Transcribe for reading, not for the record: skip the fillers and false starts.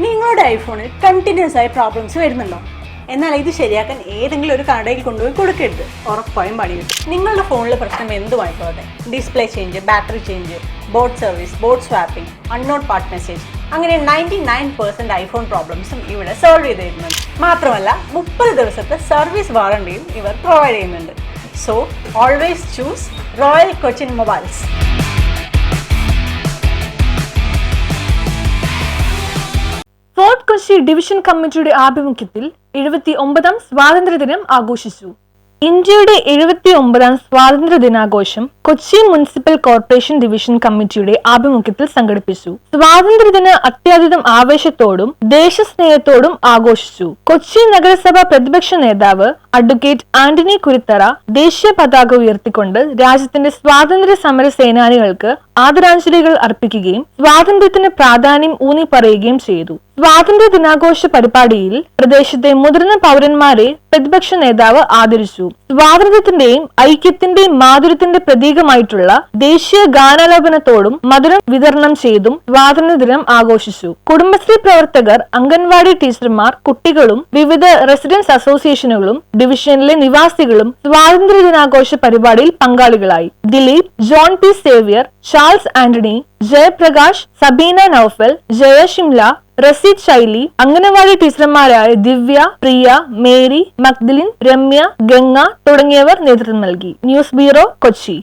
നിങ്ങളുടെ ഐഫോണിൽ കണ്ടിന്യൂസ് ആയി പ്രോബ്ലംസ് വരുന്നുണ്ടോ? എന്നാൽ ഇത് ശരിയാക്കാൻ ഏതെങ്കിലും ഒരു കടയിൽ കൊണ്ടുപോയി കൊടുക്കരുത്, ഉറപ്പായും പണി കിട്ടും. നിങ്ങളുടെ ഫോണിലെ പ്രശ്നം എന്തുമായിക്കോട്ടെ, display change, battery change, board service, board swapping, unknown part message, അങ്ങനെ 99% ഐഫോൺ പ്രോബ്ലംസും ഇവിടെ സോൾവ് ചെയ്ത് തരുന്നുണ്ട്. മാത്രമല്ല 30 ദിവസത്തെ സർവീസ് വാറണ്ടിയും ഇവർ പ്രൊവൈഡ് ചെയ്യുന്നുണ്ട്. So always choose royal Cochin mobiles. Fort Kochi division കമ്മിറ്റിയുടെ ആഭിമുഖ്യത്തിൽ 79ാം സ്വാതന്ത്ര്യദിനം ആഘോഷിച്ചു. ഇന്ത്യയുടെ 79ാം സ്വാതന്ത്ര്യ ദിനാഘോഷം കൊച്ചി മുനിസിപ്പൽ കോർപ്പറേഷൻ ഡിവിഷൻ കമ്മിറ്റിയുടെ ആഭിമുഖ്യത്തിൽ സംഘടിപ്പിച്ചു. സ്വാതന്ത്ര്യദിന അത്യധികം ആവേശത്തോടും ദേശസ്നേഹത്തോടും ആഘോഷിച്ചു. കൊച്ചി നഗരസഭ പ്രതിപക്ഷ നേതാവ് അഡ്വക്കേറ്റ് ആന്റണി കുരുത്തറ ദേശീയ പതാക ഉയർത്തിക്കൊണ്ട് രാജ്യത്തിന്റെ സ്വാതന്ത്ര്യ സമര സേനാനികൾക്ക് ആദരാഞ്ജലികൾ അർപ്പിക്കുകയും സ്വാതന്ത്ര്യത്തിന് പ്രാധാന്യം ഊന്നി പറയുകയും ചെയ്തു. സ്വാതന്ത്ര്യ ദിനാഘോഷ പരിപാടിയിൽ പ്രദേശത്തെ മുതിർന്ന പൗരന്മാരെ പ്രതിപക്ഷ നേതാവ് ആദരിച്ചു. സ്വാതന്ത്ര്യത്തിന്റെയും ഐക്യത്തിന്റെയും മാധുര്യത്തിന്റെ പ്രതീകമായിട്ടുള്ള ദേശീയ ഗാനാലാപനത്തോടും മധുരം വിതരണം ചെയ്തും സ്വാതന്ത്ര്യദിനം ആഘോഷിച്ചു. കുടുംബശ്രീ പ്രവർത്തകർ, അംഗൻവാടി ടീച്ചർമാർ, കുട്ടികളും വിവിധ റെസിഡൻസ് അസോസിയേഷനുകളും ഡിവിഷനിലെ നിവാസികളും സ്വാതന്ത്ര്യ ദിനാഘോഷ പരിപാടിയിൽ പങ്കാളികളായി. ദിലീപ്, ജോൺ പി സേവ്യർ, ചാൾസ് ആന്റണി, ജയപ്രകാശ്, സബീന നൌഫൽ, ജയ ഷിംല, റസീദ് ശൈലി, അംഗനവാടി ടീച്ചർമാരായ ദിവ്യ, പ്രിയ, മേരി, മഗ്ദലിൻ, രമ്യ, ഗംഗ തുടങ്ങിയവർ നേതൃത്വം നൽകി. News bureau, Kochi.